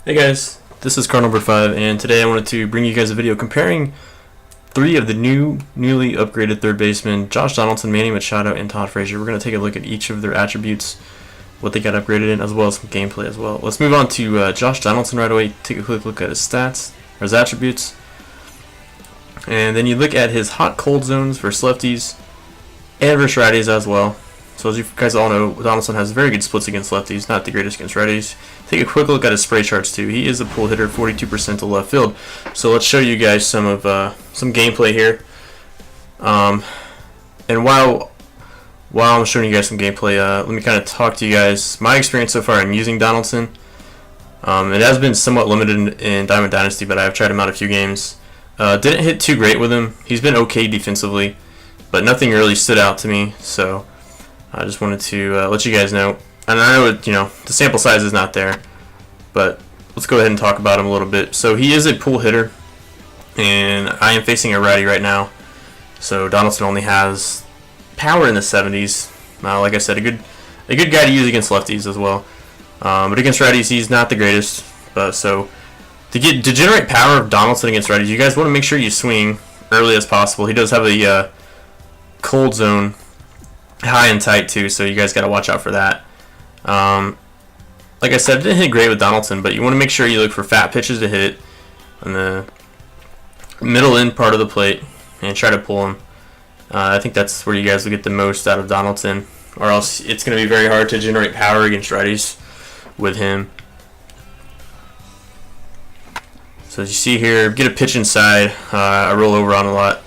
Hey guys, this is car number 5, and today I wanted to bring you guys a video comparing 3 of the newly upgraded third basemen, Josh Donaldson, Manny Machado, and Todd Frazier. We're going to take a look at each of their attributes, what they got upgraded in, as well as some gameplay as well. Let's move on to Josh Donaldson right away, take a quick look at his stats, or his attributes, and then you look at his hot-cold zones versus lefties, and versus righties as well. So as you guys all know, Donaldson has very good splits against lefties, not the greatest against righties. Take a quick look at his spray charts too. He is a pull hitter, 42% to left field. So let's show you guys some gameplay here. And while I'm showing you guys some gameplay, let me kind of talk to you guys. My experience so far in using Donaldson, it has been somewhat limited in Diamond Dynasty, but I've tried him out a few games. Didn't hit too great with him. He's been okay defensively, but nothing really stood out to me. So I just wanted to let you guys know. And I know the sample size is not there, but let's go ahead and talk about him a little bit. So he is a pull hitter, and I am facing a righty right now. So Donaldson only has power in the 70s. Like I said, a good guy to use against lefties as well. But against righties, he's not the greatest. But so to generate power of Donaldson against righties, you guys want to make sure you swing early as possible. He does have a cold zone high and tight too, so you guys got to watch out for that. Like I said, it didn't hit great with Donaldson, but you want to make sure you look for fat pitches to hit on the middle end part of the plate and try to pull him. I think that's where you guys will get the most out of Donaldson, or else it's going to be very hard to generate power against righties with him. So as you see here, get a pitch inside. I roll over on a lot.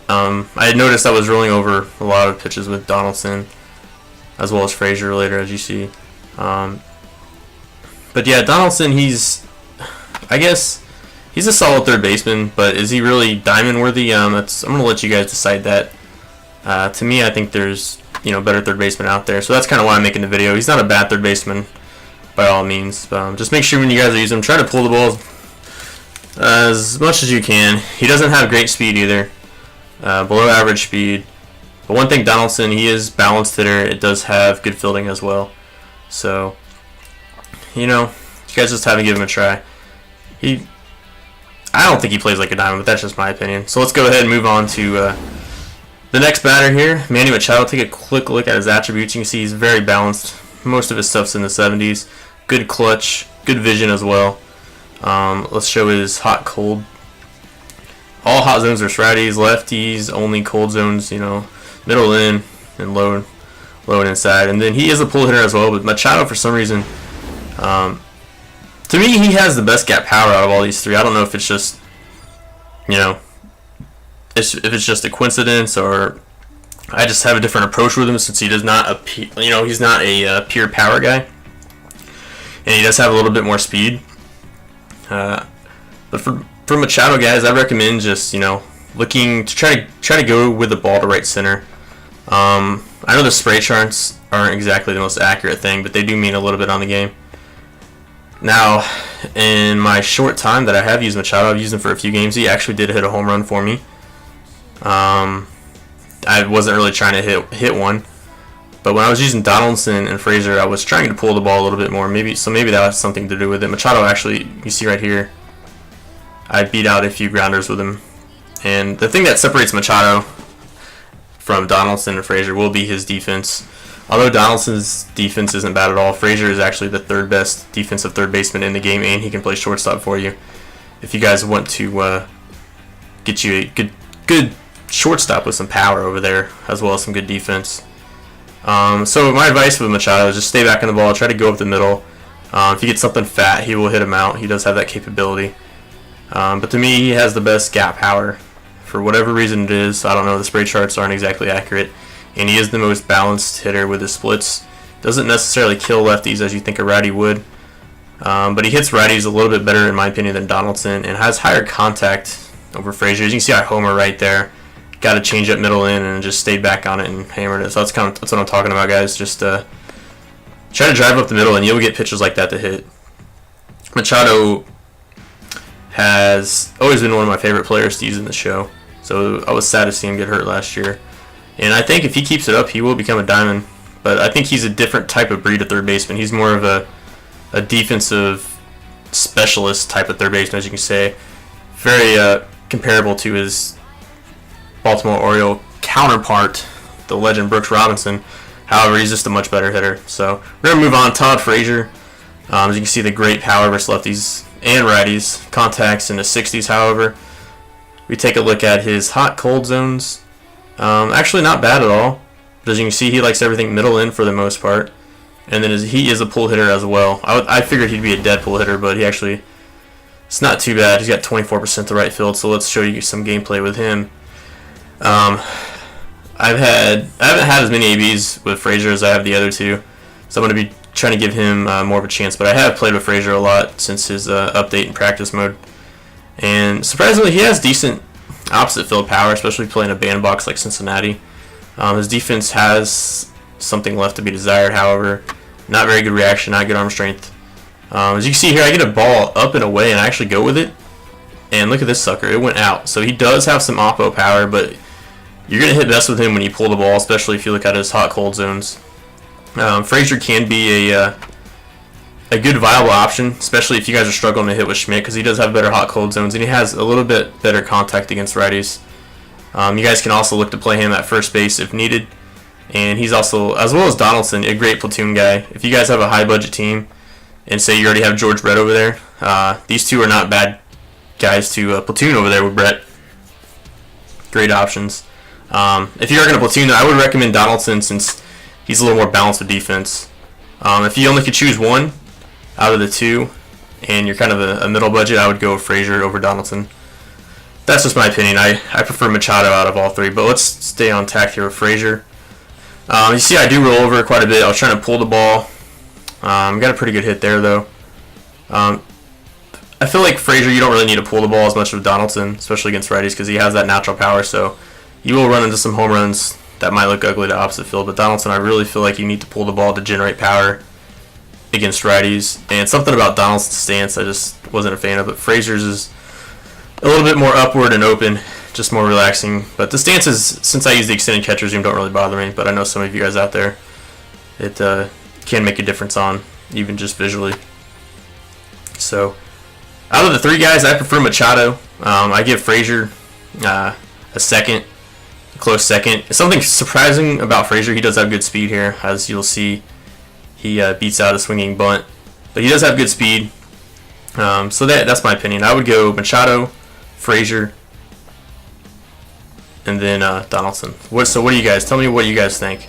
I had noticed I was rolling over a lot of pitches with Donaldson, as well as Frazier later, as you see. But yeah, Donaldson, I guess he's a solid third baseman, but is he really diamond worthy? I'm going to let you guys decide that. To me, I think there's better third basemen out there, so that's kind of why I'm making the video. He's not a bad third baseman by all means. Just make sure when you guys are using him, try to pull the ball as much as you can. He doesn't have great speed either. Below average speed. But one thing, Donaldson, he is balanced hitter. It does have good fielding as well. So, you guys just have to give him a try. I don't think he plays like a diamond, but that's just my opinion. So let's go ahead and move on to the next batter here, Manny Machado. Take a quick look at his attributes. You can see he's very balanced. Most of his stuff's in the 70s. Good clutch, good vision as well. Let's show his hot-cold. All hot zones are righties, lefties, only cold zones, middle in and low and inside. And then he is a pull hitter as well, but Machado, for some reason, to me, he has the best gap power out of all these 3. I don't know if it's just, if it's just a coincidence, or I just have a different approach with him since he does not, he's not a pure power guy, and he does have a little bit more speed. But for Machado, guys, I recommend just looking to try to go with the ball to right center. I know the spray charts aren't exactly the most accurate thing, but they do mean a little bit on the game. Now, in my short time that I have used Machado, I've used him for a few games. He actually did hit a home run for me. I wasn't really trying to hit one, but when I was using Donaldson and Frazier, I was trying to pull the ball a little bit more. Maybe that has something to do with it. Machado, actually, you see right here, I beat out a few grounders with him. And the thing that separates Machado from Donaldson and Frazier will be his defense. Although Donaldson's defense isn't bad at all, Frazier is actually the third best defensive third baseman in the game, and he can play shortstop for you. If you guys want to get you a good shortstop with some power over there, as well as some good defense. So my advice with Machado is just stay back in the ball, try to go up the middle. If you get something fat, he will hit him out. He does have that capability. But to me, he has the best gap power. For whatever reason it is, I don't know, the spray charts aren't exactly accurate. And he is the most balanced hitter with his splits. Doesn't necessarily kill lefties as you think a righty would. But he hits righties a little bit better, in my opinion, than Donaldson, and has higher contact over Frazier. As you can see, I homer right there. Got a change up middle in and just stayed back on it and hammered it. So that's what I'm talking about, guys. Just try to drive up the middle, and you'll get pitches like that to hit. Machado has always been one of my favorite players to use in the show. So I was sad to see him get hurt last year. And I think if he keeps it up, he will become a diamond. But I think he's a different type of breed of third baseman. He's more of a defensive specialist type of third baseman, as you can say. Very comparable to his Baltimore Oriole counterpart, the legend Brooks Robinson. However, he's just a much better hitter. So we're going to move on. Todd Frazier. As you can see, the great power versus lefties and righties. Contacts in the 60s, however. We take a look at his hot-cold zones. Actually, not bad at all. But as you can see, he likes everything middle in for the most part. And then he is a pull hitter as well. I figured he'd be a dead pull hitter, but it's not too bad. He's got 24% to right field, so let's show you some gameplay with him. I haven't had as many ABs with Frazier as I have the other two, so I'm going to be trying to give him more of a chance. But I have played with Frazier a lot since his update in practice mode, and surprisingly, he has decent opposite field power, especially playing a bandbox like Cincinnati. His defense has something left to be desired, however. Not very good reaction, not good arm strength. As you can see here, I get a ball up and away, and I actually go with it. And look at this sucker, it went out. So he does have some oppo power, but you're going to hit best with him when you pull the ball, especially if you look at his hot-cold zones. Frazier can be a good viable option, especially if you guys are struggling to hit with Schmidt, because he does have better hot-cold zones, and he has a little bit better contact against righties. You guys can also look to play him at first base if needed. And he's also, as well as Donaldson, a great platoon guy. If you guys have a high-budget team, and say you already have George Brett over there, these two are not bad guys to platoon over there with Brett. Great options. If you are going to platoon, I would recommend Donaldson since he's a little more balanced with defense. If you only could choose one out of the two, and you're kind of a middle budget, I would go with Frazier over Donaldson. That's just my opinion. I prefer Machado out of all three, but let's stay on tack here with Frazier. You see I do roll over quite a bit. I was trying to pull the ball. Got a pretty good hit there, though. I feel like Frazier, you don't really need to pull the ball as much as Donaldson, especially against righties, because he has that natural power, so you will run into some home runs that might look ugly to opposite field. But Donaldson, I really feel like you need to pull the ball to generate power against righties. And something about Donaldson's stance I just wasn't a fan of, but Frazier's is a little bit more upward and open, just more relaxing. But the stances, since I use the extended catcher zoom, don't really bother me, but I know some of you guys out there, it can make a difference on even just visually. So out of the three guys, I prefer Machado. I give Frazier a close second. Something surprising about Frazier, he does have good speed here. As you'll see, he beats out a swinging bunt, but he does have good speed. So that's my opinion. I would go Machado, Frazier, and then Donaldson. So what do you guys, tell me what you guys think.